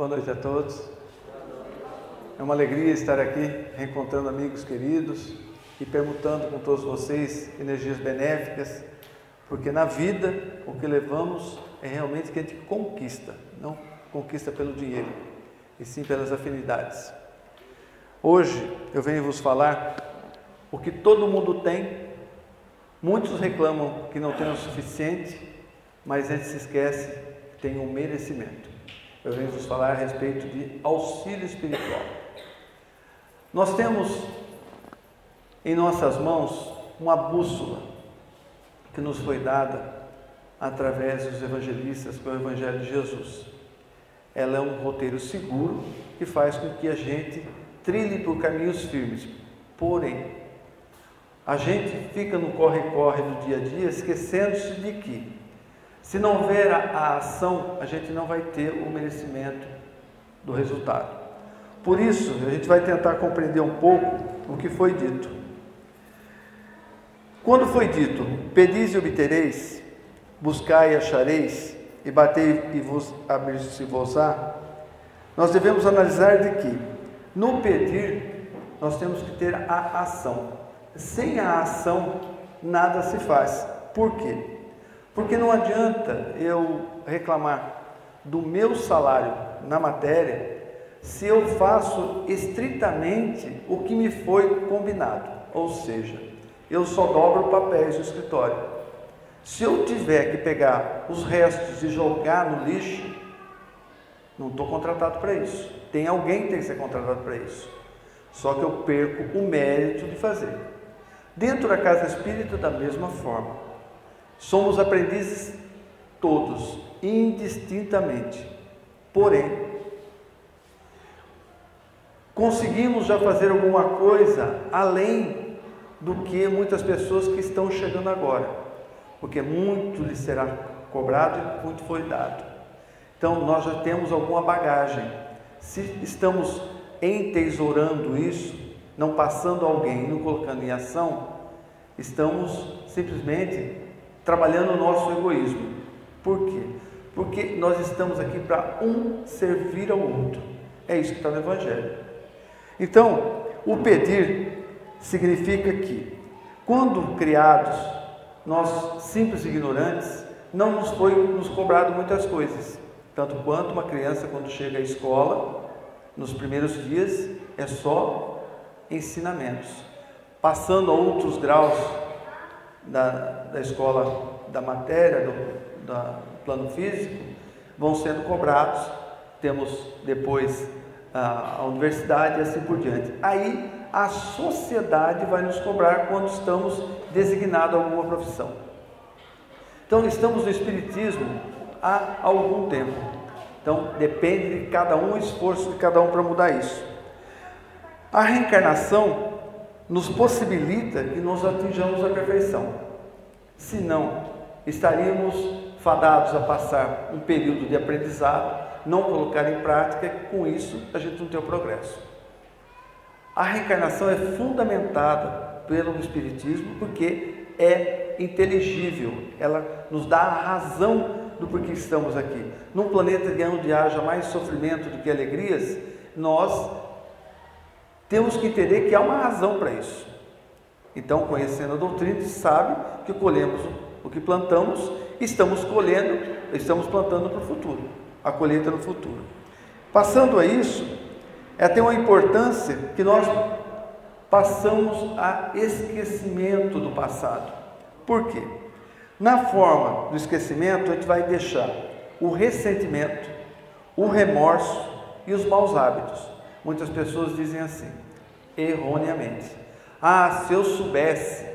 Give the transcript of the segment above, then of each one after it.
Boa noite a todos. É uma alegria estar aqui, reencontrando amigos queridos e permutando com todos vocês energias benéficas, porque na vida o que levamos é realmente que a gente conquista, não conquista pelo dinheiro, e sim pelas afinidades. Hoje eu venho vos falar o que todo mundo tem. Muitos reclamam que não tem o suficiente, mas a gente se esquece que tem um merecimento. Eu venho vos falar a respeito de auxílio espiritual. Nós temos em nossas mãos uma bússola que nos foi dada através dos evangelistas com o Evangelho de Jesus. Ela é um roteiro seguro que faz com que a gente trilhe por caminhos firmes. Porém, a gente fica no corre-corre do dia a dia esquecendo-se de que, se não houver a ação, a gente não vai ter o merecimento do resultado. Por isso, a gente vai tentar compreender um pouco o que foi dito. Quando foi dito, pedis e obtereis, buscai e achareis, e batei e vos abrir-se-vos-á, nós devemos analisar de que, no pedir, nós temos que ter a ação. Sem a ação, nada se faz. Por quê? Porque não adianta eu reclamar do meu salário na matéria se eu faço estritamente o que me foi combinado. Ou seja, eu só dobro papéis no escritório. Se eu tiver que pegar os restos e jogar no lixo, não estou contratado para isso. Tem alguém que tem que ser contratado para isso. Só que eu perco o mérito de fazer. Dentro da casa espírita, da mesma forma. Somos aprendizes todos, indistintamente. Porém, conseguimos já fazer alguma coisa além do que muitas pessoas que estão chegando agora. Porque muito lhe será cobrado e muito foi dado. Então, nós já temos alguma bagagem. Se estamos entesourando isso, não passando a alguém, não colocando em ação, estamos simplesmente trabalhando o nosso egoísmo. Por quê? Porque nós estamos aqui para um servir ao outro. É isso que está no Evangelho. Então, o pedir significa que, quando criados, nós, simples e ignorantes, não nos foi nos cobrado muitas coisas. Tanto quanto uma criança, quando chega à escola, nos primeiros dias, é só ensinamentos. Passando a outros graus da escola, da matéria, do plano físico, vão sendo cobrados. Temos depois a universidade e assim por diante. Aí a sociedade vai nos cobrar quando estamos designados a alguma profissão. Então estamos no Espiritismo há algum tempo. Então depende de cada um, o esforço de cada um para mudar isso. A reencarnação nos possibilita que nós atinjamos a perfeição. Senão, estaríamos fadados a passar um período de aprendizado, não colocar em prática, e com isso a gente não tem o progresso. A reencarnação é fundamentada pelo Espiritismo porque é inteligível, ela nos dá a razão do porquê estamos aqui. Num planeta onde haja mais sofrimento do que alegrias, nós temos que entender que há uma razão para isso. Então, conhecendo a doutrina, a gente sabe que colhemos o que plantamos, estamos plantando para o futuro, a colheita no futuro. Passando a isso, tem uma importância que nós passamos a esquecimento do passado. Por quê? Na forma do esquecimento, a gente vai deixar o ressentimento, o remorso e os maus hábitos. Muitas pessoas dizem assim, erroneamente: ah, se eu soubesse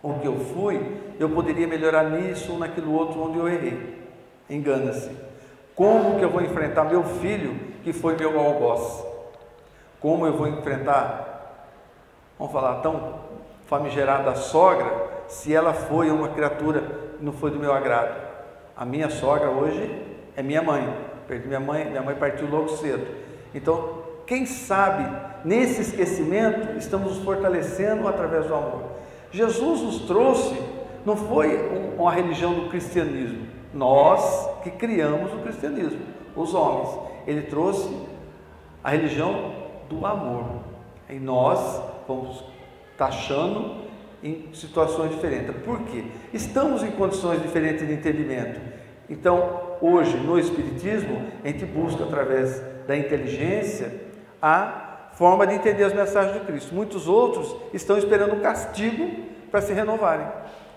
o que eu fui, eu poderia melhorar nisso ou naquilo outro onde eu errei. Engana-se. Como que eu vou enfrentar meu filho que foi meu algoz? Como eu vou enfrentar, vamos falar, tão famigerada sogra, se ela foi uma criatura que não foi do meu agrado? A minha sogra hoje é minha mãe. Perdi minha mãe partiu logo cedo. Então, quem sabe, nesse esquecimento, estamos nos fortalecendo através do amor. Jesus nos trouxe, não foi uma religião do cristianismo, nós que criamos o cristianismo, os homens. ele trouxe a religião do amor. E nós vamos taxando em situações diferentes. Por quê? Estamos em condições diferentes de entendimento. Então, hoje, no Espiritismo, a gente busca, através da inteligência, a forma de entender as mensagens de Cristo. Muitos outros estão esperando um castigo para se renovarem.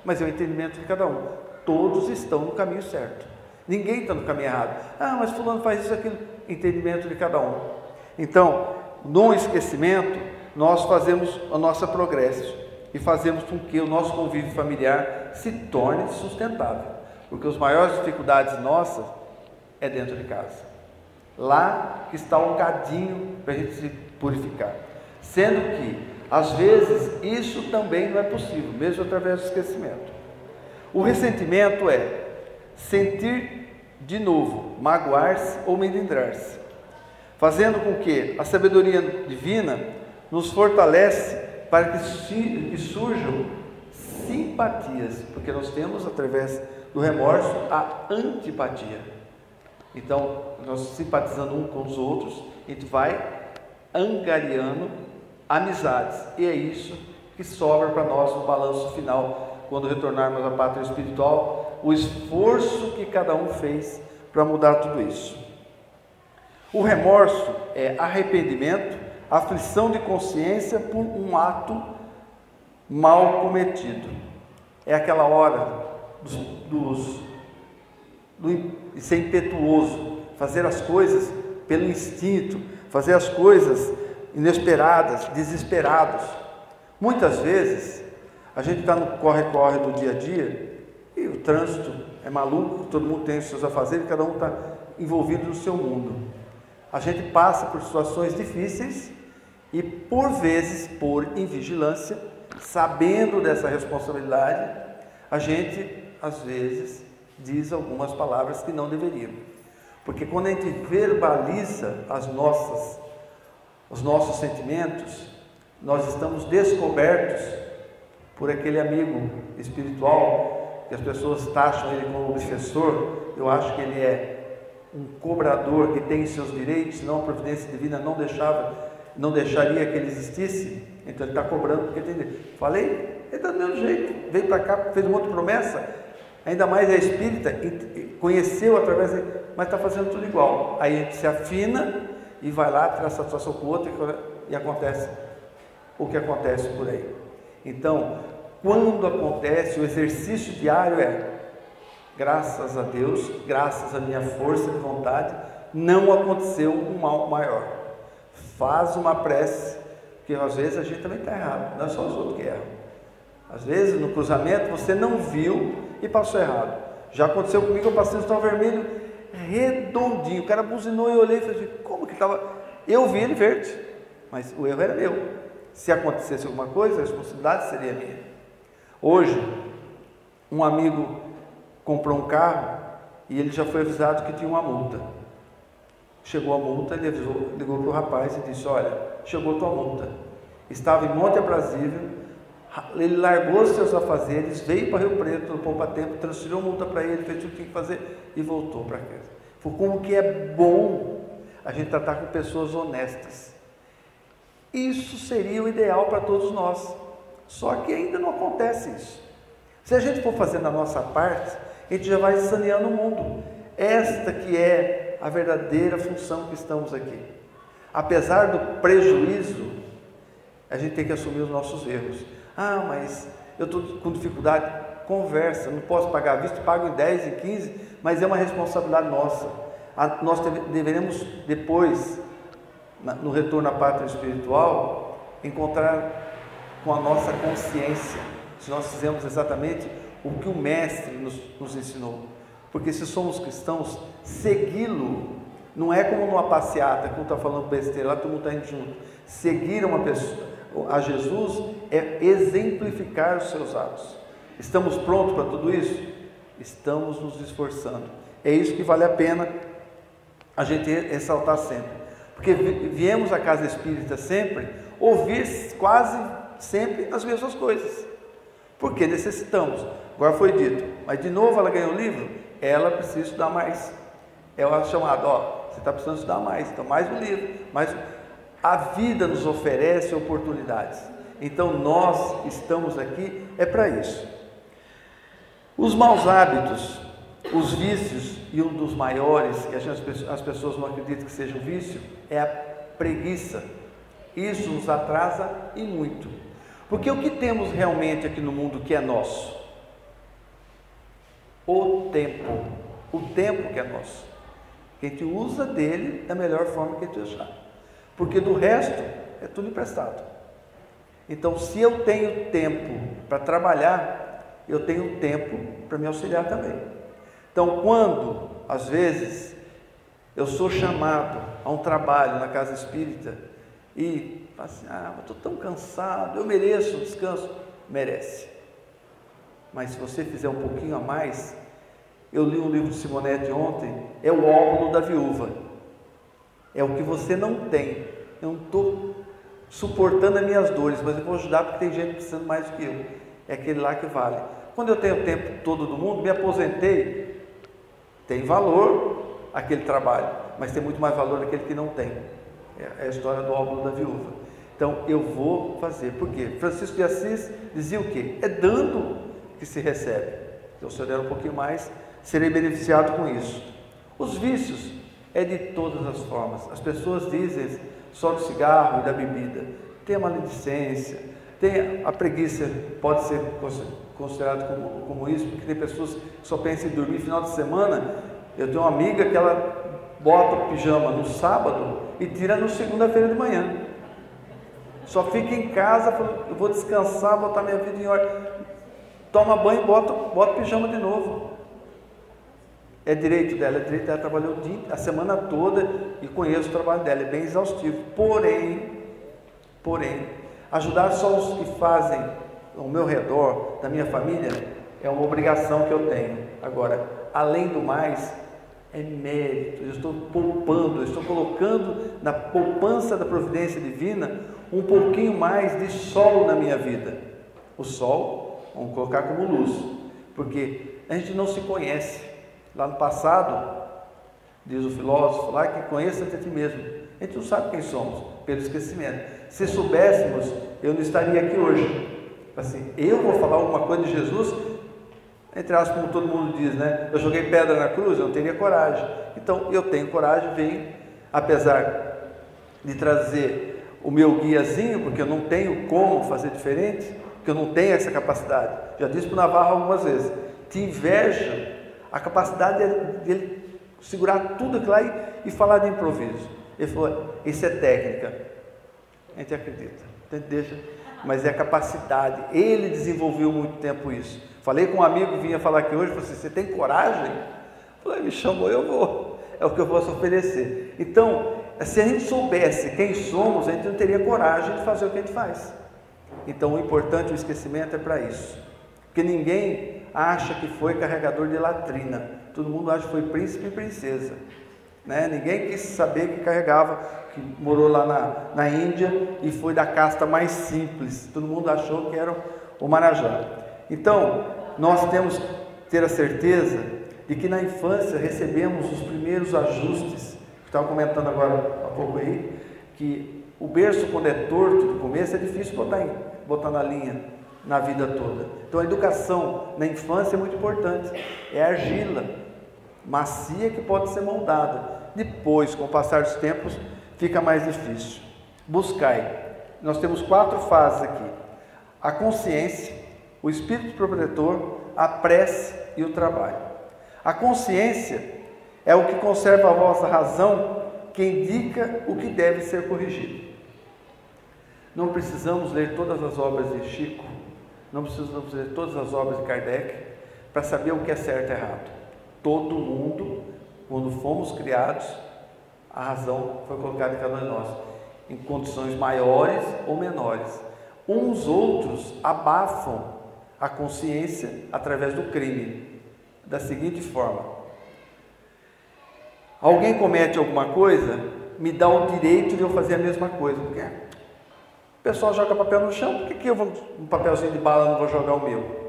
Mas é o entendimento de cada um. Todos estão no caminho certo. Ninguém está no caminho errado. Ah, mas fulano faz isso, aquilo. Entendimento de cada um. Então, no esquecimento, nós fazemos a nossa progresso e fazemos com que o nosso convívio familiar se torne sustentável. Porque as maiores dificuldades nossas é dentro de casa. Lá que está um cadinho para a gente se purificar. Sendo que, às vezes, isso também não é possível, mesmo através do esquecimento. O ressentimento é sentir de novo, magoar-se ou melindrar-se, fazendo com que a sabedoria divina nos fortalece para que surjam simpatias, porque nós temos, através do remorso, a antipatia. Então, nós simpatizando uns com os outros, a gente vai angariando amizades, e é isso que sobra para nós no balanço final, quando retornarmos à pátria espiritual, o esforço que cada um fez para mudar tudo isso. O remorso é arrependimento, aflição de consciência por um ato mal cometido. É aquela hora de ser impetuoso, fazer as coisas pelo instinto, fazer as coisas inesperadas, desesperados. Muitas vezes a gente está no corre-corre do dia a dia e o trânsito é maluco, todo mundo tem os seus afazeres, cada um está envolvido no seu mundo. A gente passa por situações difíceis e, por vezes, por invigilância, sabendo dessa responsabilidade, a gente, às vezes, diz algumas palavras que não deveriam. Porque quando a gente verbaliza os nossos sentimentos, nós estamos descobertos por aquele amigo espiritual, que as pessoas taxam ele como obsessor. Eu acho que ele é um cobrador que tem seus direitos, senão a providência divina não deixaria que ele existisse. Então ele está cobrando porque tem direito. Falei, ele está do mesmo jeito, veio para cá, fez uma outra promessa, ainda mais é espírita, conheceu através dele, mas está fazendo tudo igual. Aí a gente se afina e vai lá, traz satisfação com o outro e acontece o que acontece por aí. Então, quando acontece, o exercício diário é: graças a Deus, graças à minha força de vontade, não aconteceu um mal maior. Faz uma prece, porque às vezes a gente também está errado, não é só os outros que erram. Às vezes no cruzamento você não viu e passou errado. Já aconteceu comigo, eu passei no sinal vermelho redondinho, o cara buzinou e eu olhei e falei: como que estava? Eu vi ele verde, mas o erro era meu. Se acontecesse alguma coisa, a responsabilidade seria minha. Hoje, um amigo comprou um carro e ele já foi avisado que tinha uma multa. Chegou a multa, ele ligou para o rapaz e disse: olha, chegou a tua multa. Estava em Monte Aprazível, ele largou os seus afazeres, veio para Rio Preto no Poupa Tempo, transferiu a multa para ele, fez tudo o que tinha que fazer e voltou para casa. Foi como que é bom a gente tratar com pessoas honestas. Isso seria o ideal para todos nós, só que ainda não acontece isso. Se a gente for fazendo a nossa parte, a gente já vai saneando o mundo. Esta que é a verdadeira função que estamos aqui. Apesar do prejuízo, a gente tem que assumir os nossos erros. Ah, mas eu estou com dificuldade. Conversa, não posso pagar à vista, pago em 10, em 15, mas é uma responsabilidade nossa. Nós deveremos depois, no retorno à pátria espiritual, encontrar com a nossa consciência se nós fizemos exatamente o que o Mestre nos ensinou. Porque se somos cristãos, segui-lo não é como numa passeata, que um está falando besteira, lá todo mundo está indo junto. Seguir uma pessoa, a Jesus, é exemplificar os seus atos. Estamos prontos para tudo isso? Estamos nos esforçando. É isso que vale a pena a gente ressaltar sempre. Porque viemos à casa espírita sempre ouvir quase sempre as mesmas coisas. Porque necessitamos. Agora foi dito, mas de novo ela ganhou o livro, ela precisa estudar mais. É o chamado, você está precisando estudar mais, então mais um livro, mais. A vida nos oferece oportunidades. Então nós estamos aqui é para isso. Os maus hábitos, os vícios, e um dos maiores, que as pessoas não acreditam que seja um vício, é a preguiça. Isso nos atrasa e muito. Porque o que temos realmente aqui no mundo que é nosso? O tempo. O tempo que é nosso. Que a gente usa dele da melhor forma que a gente usar. Porque do resto é tudo emprestado. Então, se eu tenho tempo para trabalhar, eu tenho tempo para me auxiliar também. Então, quando, às vezes, eu sou chamado a um trabalho na casa espírita e falo assim, estou tão cansado, eu mereço um descanso. Merece. Mas se você fizer um pouquinho a mais, eu li um livro de Simonetti ontem, é o óbolo da viúva. É o que você não tem. Eu não estou suportando as minhas dores, mas eu vou ajudar porque tem gente precisando mais do que eu. É aquele lá que vale. Quando eu tenho o tempo todo do mundo, me aposentei, tem valor aquele trabalho, mas tem muito mais valor aquele que não tem. É a história do óbolo da viúva. Então eu vou fazer. Por quê? Francisco de Assis dizia o quê? É dando que se recebe. Então se eu der um pouquinho mais, serei beneficiado com isso. Os vícios é de todas as formas. As pessoas dizem só do cigarro e da bebida. Tem a maledicência, tem a preguiça, pode ser considerado como isso, porque tem pessoas que só pensam em dormir final de semana. Eu tenho uma amiga que ela bota o pijama no sábado e tira no segunda-feira de manhã. Só fica em casa, eu vou descansar, botar minha vida em ordem. Toma banho e bota o pijama de novo. É direito dela, trabalhou a semana toda e conheço o trabalho dela, é bem exaustivo. Porém, ajudar só os que fazem ao meu redor, da minha família, é uma obrigação que eu tenho. Agora, além do mais, é mérito. Eu estou poupando, eu estou colocando na poupança da providência divina um pouquinho mais de sol na minha vida. O sol, vamos colocar como luz, porque a gente não se conhece. Lá no passado, diz o filósofo lá, que conheça-te a ti mesmo. A gente não sabe quem somos, pelo esquecimento. Se soubéssemos, eu não estaria aqui hoje. Assim, eu vou falar alguma coisa de Jesus, entre aspas, como todo mundo diz, né? Eu joguei pedra na cruz, eu não teria coragem. Então, eu tenho coragem, venho, apesar de trazer o meu guiazinho, porque eu não tenho como fazer diferente, porque eu não tenho essa capacidade. Já disse para o Navarro algumas vezes, te invejo a capacidade dele segurar tudo aquilo lá e falar de improviso. Ele falou, isso é técnica. A gente acredita, a gente deixa, mas é a capacidade. Ele desenvolveu muito tempo isso. Falei com um amigo que vinha falar aqui hoje, falou assim, você tem coragem? Eu falei, me chamou, eu vou. É o que eu posso oferecer. Então, se a gente soubesse quem somos, a gente não teria coragem de fazer o que a gente faz. Então, o importante, o esquecimento é para isso. Porque ninguém acha que foi carregador de latrina. Todo mundo acha que foi príncipe e princesa. Né? Ninguém quis saber que carregava, que morou lá na Índia e foi da casta mais simples. Todo mundo achou que era o Marajá. Então, nós temos que ter a certeza de que na infância recebemos os primeiros ajustes. Estava comentando agora há pouco aí, que o berço, quando é torto no começo, é difícil botar na linha na vida toda. Então a educação na infância é muito importante. É argila macia que pode ser moldada. Depois, com o passar dos tempos, fica mais difícil. Buscai. Nós temos 4 fases aqui: a consciência, o espírito protetor, a prece e o trabalho. A consciência é o que conserva a vossa razão, que indica o que deve ser corrigido. Não precisamos ler todas as obras de Chico, não precisamos ler todas as obras de Kardec para saber o que é certo e errado. Todo mundo, quando fomos criados, a razão foi colocada em cada um de nós, em condições maiores ou menores. Uns outros abafam a consciência através do crime, da seguinte forma: alguém comete alguma coisa, me dá o direito de eu fazer a mesma coisa. Porque o pessoal joga papel no chão, por que eu vou, um papelzinho de bala, não vou jogar o meu?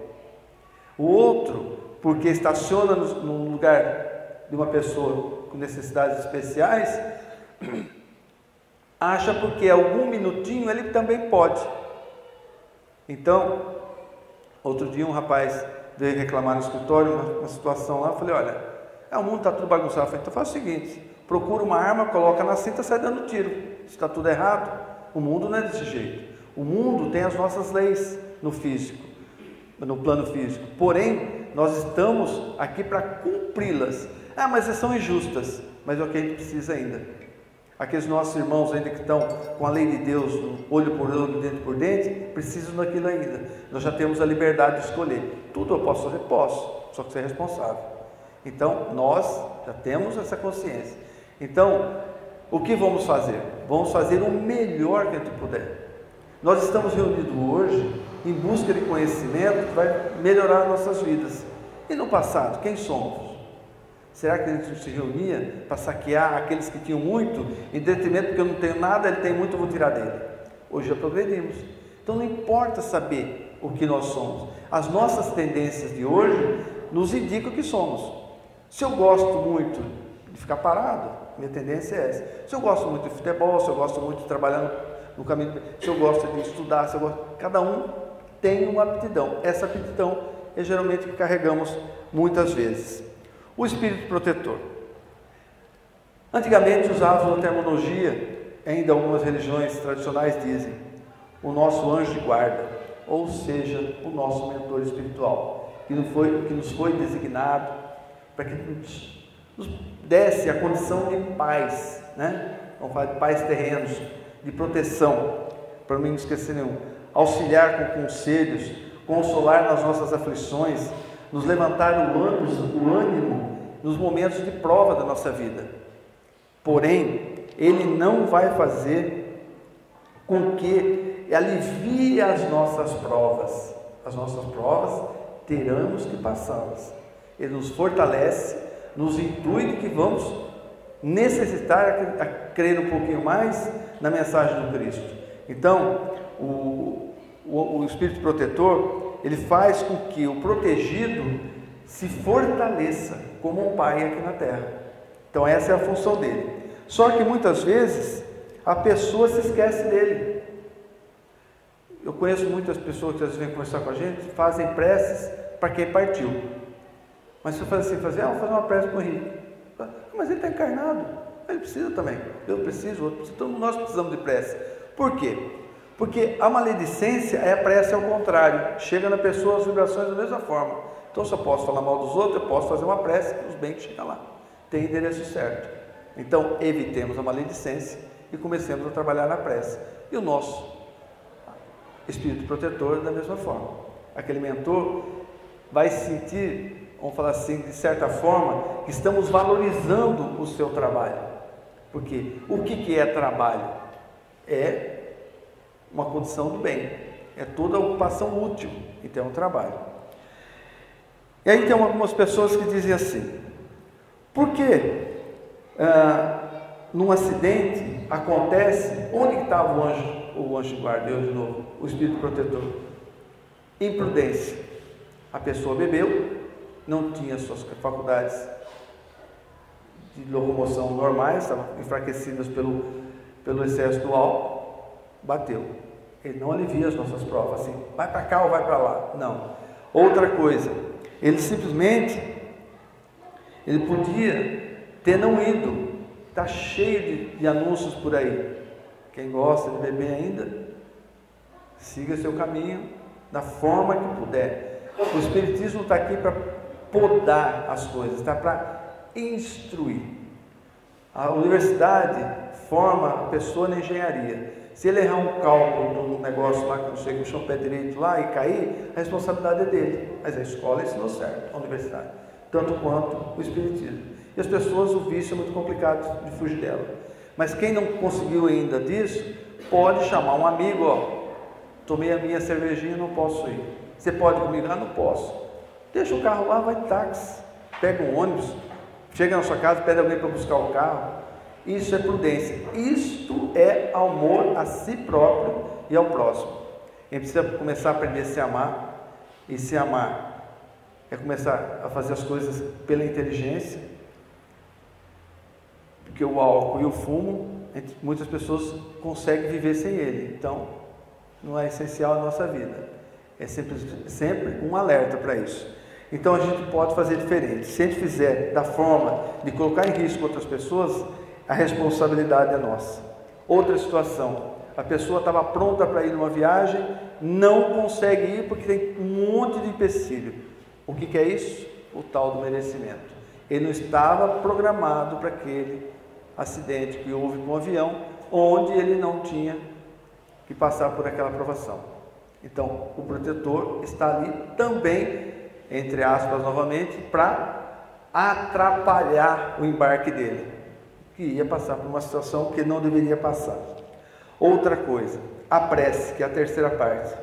O outro, porque estaciona no lugar de uma pessoa com necessidades especiais, acha porque algum minutinho ele também pode. Então, outro dia um rapaz veio reclamar no escritório, uma situação lá, eu falei, olha, o mundo está tudo bagunçado. Eu falei, então faz o seguinte, procura uma arma, coloca na cinta, sai dando tiro. Se está tudo errado, o mundo não é desse jeito. O mundo tem as nossas leis no físico, no plano físico, porém, nós estamos aqui para cumpri-las. Mas elas são injustas, mas é o que a gente precisa ainda. Aqueles nossos irmãos ainda que estão com a lei de Deus, olho por olho, dente por dente, precisam daquilo ainda. Nós já temos a liberdade de escolher. Tudo eu posso fazer? Posso, só que você é responsável. Então, nós já temos essa consciência. Então, o que vamos fazer? Vamos fazer o melhor que a gente puder. Nós estamos reunidos hoje em busca de conhecimento que vai melhorar nossas vidas. E no passado, quem somos? Será que a gente se reunia para saquear aqueles que tinham muito, em detrimento porque eu não tenho nada, ele tem muito, eu vou tirar dele? Hoje já progredimos. Então não importa saber o que nós somos. As nossas tendências de hoje nos indicam o que somos. Se eu gosto muito de ficar parado, minha tendência é essa. Se eu gosto muito de futebol, se eu gosto muito de trabalhar no caminho, se eu gosto de estudar, se eu gosto, cada um tem uma aptidão. Essa aptidão é geralmente que carregamos muitas vezes. O espírito protetor. Antigamente usavam a terminologia, ainda algumas religiões tradicionais dizem, o nosso anjo de guarda, ou seja, o nosso mentor espiritual, que nos foi designado para que nos desse a condição de paz, né? Vamos falar de paz terrenos, de proteção, para mim não esquecer nenhum, auxiliar com conselhos, consolar nas nossas aflições, nos levantar o ânimo nos momentos de prova da nossa vida. Porém, Ele não vai fazer com que alivie as nossas provas. As nossas provas teremos que passá-las. Ele nos fortalece, nos intui de que vamos necessitar a crer um pouquinho mais na mensagem do Cristo. Então, o Espírito Protetor, ele faz com que o protegido se fortaleça como um pai aqui na terra. Então essa é a função dele. Só que muitas vezes a pessoa se esquece dele. Eu conheço muitas pessoas que às vezes vêm conversar com a gente, fazem preces para quem partiu. Mas se eu fazer assim, vou fazer uma prece para o Henrique. Mas ele está encarnado, ele precisa também. Eu preciso, outro precisa, todos nós precisamos de prece. Por quê? Porque a maledicência é a prece ao contrário, chega na pessoa as vibrações da mesma forma. Então, se eu posso falar mal dos outros, eu posso fazer uma prece que os bem que chegam lá. Tem endereço certo. Então, evitemos a maledicência e comecemos a trabalhar na prece. E o nosso espírito protetor da mesma forma. Aquele mentor vai sentir, vamos falar assim, de certa forma, que estamos valorizando o seu trabalho. Porque o que é trabalho? É uma condição do bem. É toda ocupação útil. Então, é um trabalho. E aí tem algumas pessoas que dizem assim, por que num acidente acontece, onde estava o anjo de guarda, eu de novo, o espírito protetor? Imprudência. A pessoa bebeu, não tinha suas faculdades de locomoção normais, estavam enfraquecidas pelo excesso do álcool, bateu. Ele não alivia as nossas provas, assim, vai para cá ou vai para lá. Não. Outra coisa, ele simplesmente, ele podia ter não ido, está cheio de anúncios por aí. Quem gosta de beber ainda, siga seu caminho da forma que puder. O Espiritismo está aqui para podar as coisas, está para instruir. A universidade forma a pessoa na engenharia. Se ele errar um cálculo no negócio lá que não sei, puxar o pé direito lá e cair, a responsabilidade é dele. Mas a escola ensinou certo, a universidade, tanto quanto o Espiritismo. E as pessoas, o vício é muito complicado de fugir dela. Mas quem não conseguiu ainda disso, pode chamar um amigo, ó, tomei a minha cervejinha, não posso ir. Você pode ir comigo? Ah, não posso. Deixa o carro lá, vai de táxi, pega um ônibus, chega na sua casa, pede alguém para buscar o carro. Isso é prudência. Isto é amor a si próprio e ao próximo. A gente precisa começar a aprender a se amar. E se amar é começar a fazer as coisas pela inteligência, porque o álcool e o fumo, muitas pessoas conseguem viver sem ele, então não é essencial na nossa vida. É sempre um alerta para isso. Então a gente pode fazer diferente. Se a gente fizer da forma de colocar em risco outras pessoas, a responsabilidade é nossa. Outra situação, a pessoa estava pronta para ir numa viagem, não consegue ir porque tem um monte de empecilho. O que é isso? O tal do merecimento. Ele não estava programado para aquele acidente que houve com o avião, onde ele não tinha que passar por aquela provação. Então, o protetor está ali também, entre aspas novamente, para atrapalhar o embarque dele, que ia passar por uma situação que não deveria passar. Outra coisa, a prece, que é a terceira parte.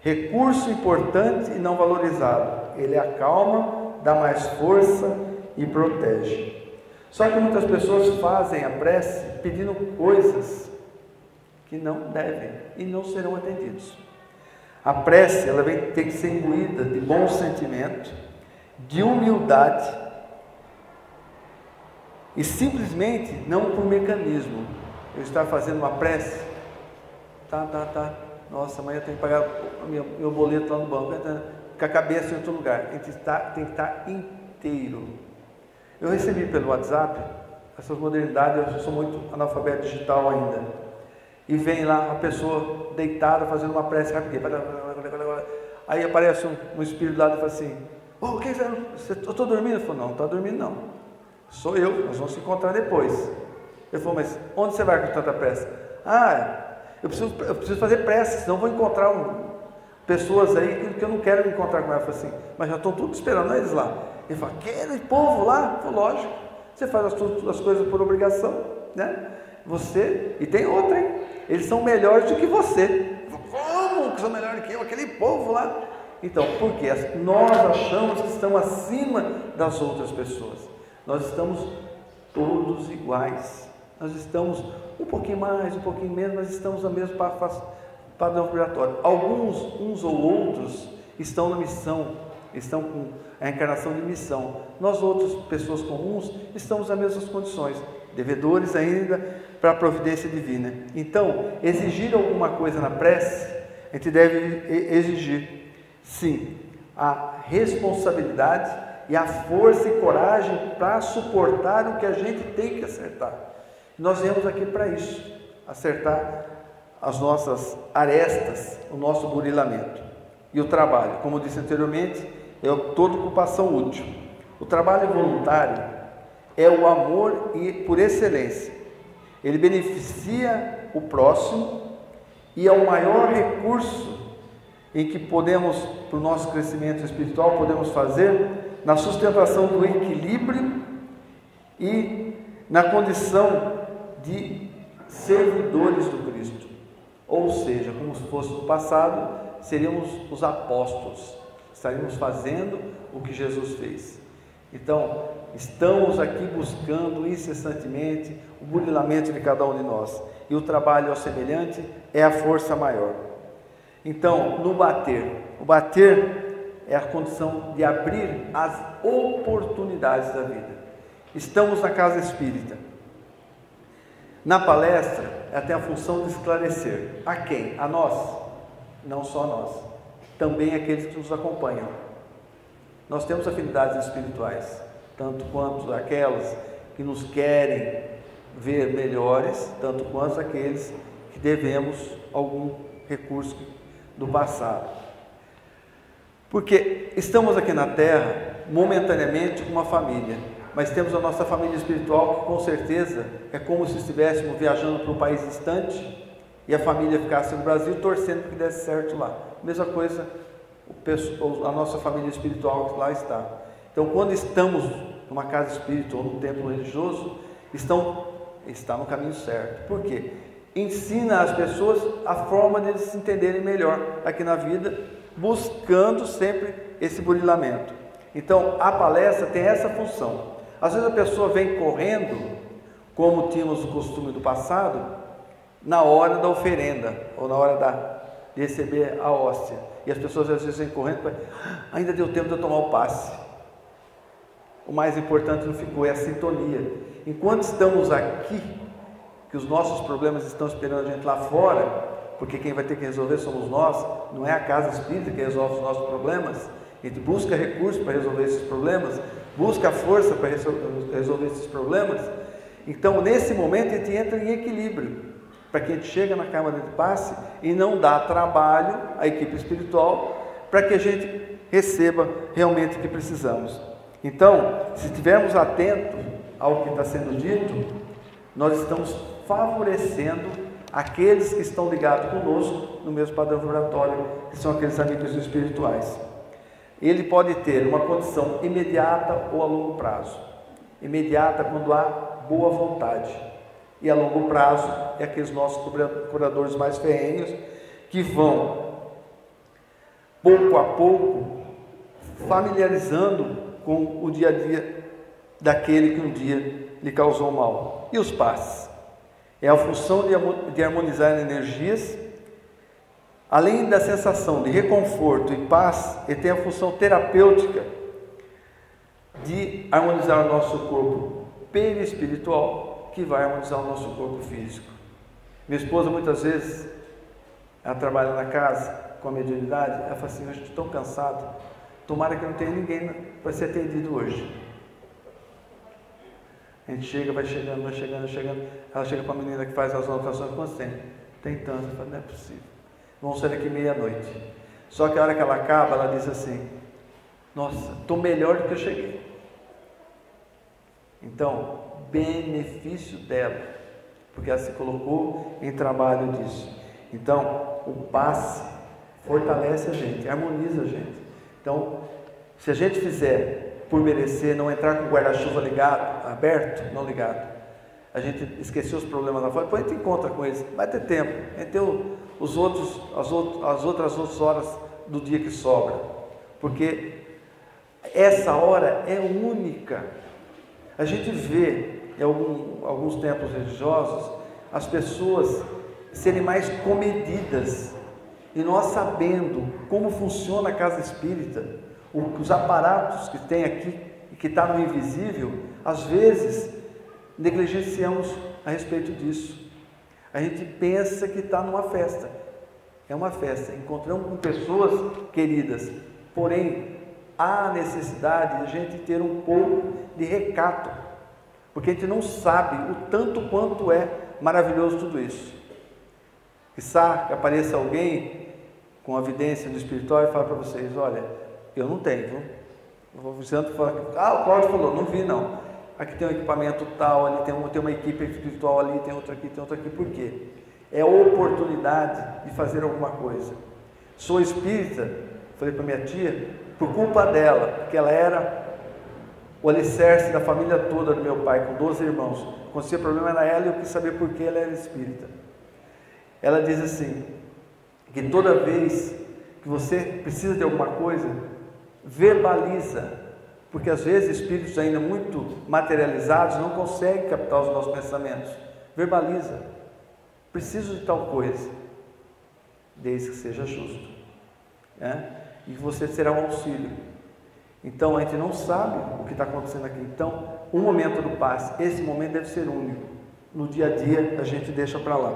Recurso importante e não valorizado. Ele acalma, dá mais força e protege. Só que muitas pessoas fazem a prece pedindo coisas que não devem e não serão atendidos. A prece, ela tem que ser imbuída de bom sentimento, de humildade e simplesmente não por mecanismo. Eu estar fazendo uma prece, nossa, amanhã eu tenho que pagar meu boleto lá no banco, com a cabeça em outro lugar. Tem que estar inteiro. Eu recebi pelo WhatsApp essas modernidades, eu sou muito analfabeto digital ainda. E vem lá a pessoa deitada fazendo uma prece rapidinho. Aí aparece um espírito lá e fala assim: eu estou dormindo? Eu falo: não está dormindo não. Sou eu, nós vamos se encontrar depois. Ele falou: mas onde você vai com tanta pressa? Eu preciso fazer prece, senão vou encontrar pessoas aí que eu não quero me encontrar com ela. Eu falei assim: mas já estão todos esperando eles lá. Ele fala: aquele povo lá? Eu falo: lógico, você faz as coisas por obrigação, né? E tem outra, hein? Eles são melhores do que você. Eu falo: como que são melhores do que eu? Aquele povo lá. Então, por quê? Nós achamos que estamos acima das outras pessoas. Nós estamos todos iguais. Nós estamos um pouquinho mais, um pouquinho menos, mas estamos no mesmo padrão vibratório. Alguns, uns ou outros, estão na missão, estão com a encarnação de missão. Nós outras, pessoas comuns, estamos nas mesmas condições, devedores ainda para a providência divina. Então, exigir alguma coisa na prece, a gente deve exigir, sim, a responsabilidade e a força e coragem para suportar o que a gente tem que acertar. Nós viemos aqui para isso, acertar as nossas arestas, o nosso burilamento. E o trabalho, como eu disse anteriormente, é toda ocupação útil. O trabalho voluntário é o amor por excelência. Ele beneficia o próximo e é o maior recurso em que podemos, para o nosso crescimento espiritual, podemos fazer na sustentação do equilíbrio e na condição de servidores do Cristo. Ou seja, como se fosse no passado, seríamos os apóstolos, estaríamos fazendo o que Jesus fez. Então, estamos aqui buscando incessantemente o burilamento de cada um de nós. E o trabalho ao semelhante é a força maior. Então, no bater, o bater é a condição de abrir as oportunidades da vida. Estamos na casa espírita. Na palestra, ela tem a função de esclarecer. A quem? A nós? Não só a nós. Também aqueles que nos acompanham. Nós temos afinidades espirituais, tanto quanto aquelas que nos querem ver melhores, tanto quanto aqueles que devemos algum recurso do passado. Porque estamos aqui na Terra momentaneamente com uma família, mas temos a nossa família espiritual que com certeza é como se estivéssemos viajando para um país distante e a família ficasse no Brasil torcendo que desse certo lá. Mesma coisa a nossa família espiritual que lá está. Então, quando estamos numa casa espírita ou num templo religioso, está no caminho certo. Por quê? Ensina às pessoas a forma de eles se entenderem melhor aqui na vida, buscando sempre esse burilamento. Então, a palestra tem essa função. Às vezes a pessoa vem correndo, como tínhamos o costume do passado, na hora da oferenda, ou na hora de receber a hóstia. E as pessoas às vezes vêm correndo, ainda deu tempo de eu tomar o passe. o mais importante não ficou, é a sintonia. Enquanto estamos aqui, que os nossos problemas estão esperando a gente lá fora, porque quem vai ter que resolver somos nós, não é a casa espírita que resolve os nossos problemas. A gente busca recursos para resolver esses problemas, busca força para resolver esses problemas. Então, nesse momento, a gente entra em equilíbrio, para que a gente chegue na Câmara de Passe e não dá trabalho à equipe espiritual, para que a gente receba realmente o que precisamos. Então, se estivermos atentos ao que está sendo dito, nós estamos favorecendo aqueles que estão ligados conosco no mesmo padrão vibratório, que são aqueles amigos espirituais. Ele pode ter uma condição imediata ou a longo prazo. Imediata quando há boa vontade, e a longo prazo é aqueles nossos curadores mais ferrenhos, que vão pouco a pouco familiarizando com o dia a dia daquele que um dia lhe causou mal. E os passes? É a função de harmonizar energias. Além da sensação de reconforto e paz, ele tem a função terapêutica de harmonizar o nosso corpo perispiritual, que vai harmonizar o nosso corpo físico. Minha esposa, muitas vezes, ela trabalha na casa com a mediunidade, ela fala assim: eu estou tão cansado, tomara que não tenha ninguém para ser atendido hoje. A gente chega, vai chegando. Ela chega para a menina que faz as anotações: quantos tem? Tem tanto. Eu falo: não é possível. Vamos sair daqui meia-noite. Só que a hora que ela acaba, ela diz assim: nossa, estou melhor do que eu cheguei. Então, benefício dela, porque ela se colocou em trabalho disso. Então, o passe fortalece a gente, harmoniza a gente. Então, se a gente fizer por merecer, não entrar com o guarda-chuva ligado, aberto, não ligado, a gente esqueceu os problemas lá fora, depois a gente encontra com eles, vai ter tempo, a gente tem as outras horas do dia que sobra, porque essa hora é única. A gente vê em alguns templos religiosos as pessoas serem mais comedidas, e nós, sabendo como funciona a casa espírita, os aparatos que tem aqui e que está no invisível, às vezes negligenciamos a respeito disso. A gente pensa que está numa festa. É uma festa, encontramos com pessoas queridas, porém há necessidade de a gente ter um pouco de recato, porque a gente não sabe o tanto quanto é maravilhoso tudo isso. Quizá que apareça alguém com a vidência do espiritual e fala para vocês: olha, eu não tenho, viu? Eu vou avisando e falar: o Cláudio falou, não vi não. Aqui tem um equipamento tal, ali tem uma equipe espiritual ali, tem outra aqui, por quê? É a oportunidade de fazer alguma coisa. Sou espírita, falei para minha tia, por culpa dela, porque ela era o alicerce da família toda do meu pai, com 12 irmãos. Quando acontecia problema era ela, e eu quis saber por que ela era espírita. Ela diz assim, que toda vez que você precisa de alguma coisa, verbaliza, porque às vezes espíritos ainda muito materializados não conseguem captar os nossos pensamentos. Verbaliza: preciso de tal coisa, desde que seja justo, e você será um auxílio. Então a gente não sabe o que está acontecendo aqui. Então, o momento do passe, esse momento deve ser único. No dia a dia a gente deixa para lá.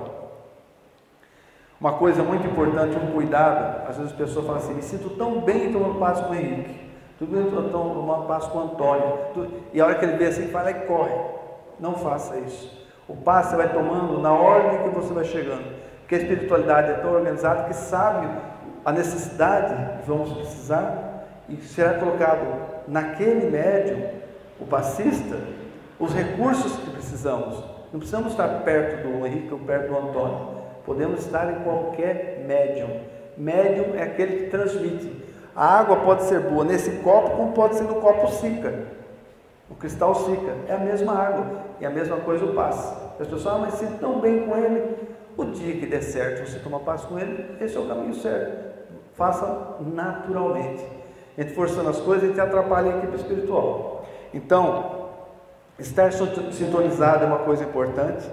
Uma coisa muito importante, um cuidado. Às vezes as pessoas falam assim: me sinto tão bem tomando passe com o Henrique, tudo bem tomando passe com o Antônio, e a hora que ele vê assim, fala e corre. Não faça isso. O passe você vai tomando na ordem que você vai chegando, porque a espiritualidade é tão organizada que sabe a necessidade que vamos precisar, e será colocado naquele médium, o passista, os recursos que precisamos. Não precisamos estar perto do Henrique ou perto do Antônio, podemos estar em qualquer médium. Médium é aquele que transmite. A água pode ser boa nesse copo, como pode ser no copo Sica, o cristal Sica, é a mesma água, e a mesma coisa o passe. As pessoas: mas sinto tão bem com ele. O dia que der certo você tomar passe com ele, esse é o caminho certo. Faça naturalmente. A gente forçando as coisas, a gente atrapalha a equipe espiritual. Então, estar sintonizado é uma coisa importante,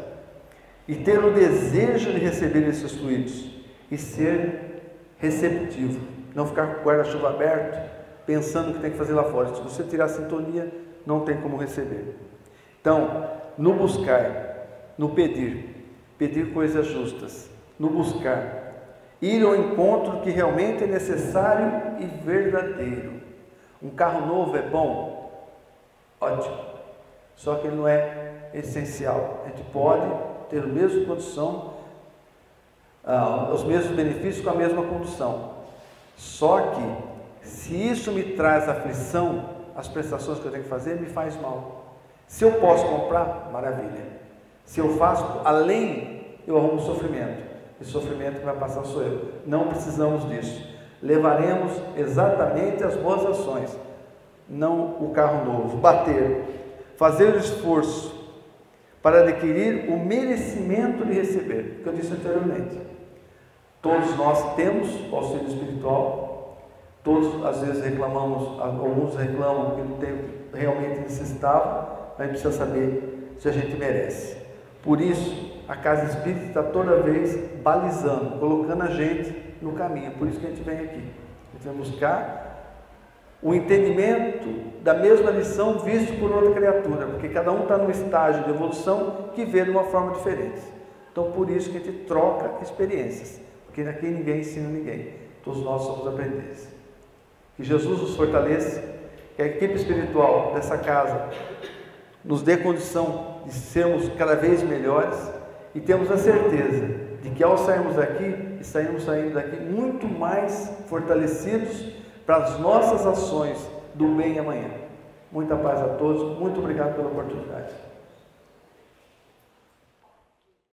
e ter o desejo de receber esses fluidos e ser receptivo, não ficar com o guarda-chuva aberto pensando que tem que fazer lá fora. Se você tirar a sintonia, não tem como receber. Então, no buscar, no pedir coisas justas, no buscar, ir ao encontro que realmente é necessário e verdadeiro. Um carro novo é bom? Ótimo. Só que ele não é essencial. A gente pode ter a mesma condição, os mesmos benefícios com a mesma condução. Só que, se isso me traz aflição, as prestações que eu tenho que fazer me faz mal. Se eu posso comprar, maravilha. Se eu faço além, eu arrumo sofrimento. E sofrimento que vai passar sou eu. Não precisamos disso. Levaremos exatamente as boas ações, não o carro novo. Bater, fazer o esforço para adquirir o merecimento de receber, que eu disse anteriormente. Todos nós temos o auxílio espiritual, todos às vezes reclamamos, alguns reclamam que não tem, realmente necessitavam, mas a gente precisa saber se a gente merece. Por isso, a Casa Espírita está toda vez balizando, colocando a gente no caminho. Por isso que a gente vem aqui. A gente vai buscar o entendimento da mesma lição visto por outra criatura, porque cada um está num estágio de evolução que vê de uma forma diferente. Então, por isso que a gente troca experiências, porque aqui ninguém ensina ninguém. Todos nós somos aprendizes. Que Jesus nos fortaleça, que a equipe espiritual dessa casa nos dê condição de sermos cada vez melhores e temos a certeza de que ao sairmos daqui, estaremos saindo daqui muito mais fortalecidos para as nossas ações do bem amanhã. Muita paz a todos, muito obrigado pela oportunidade.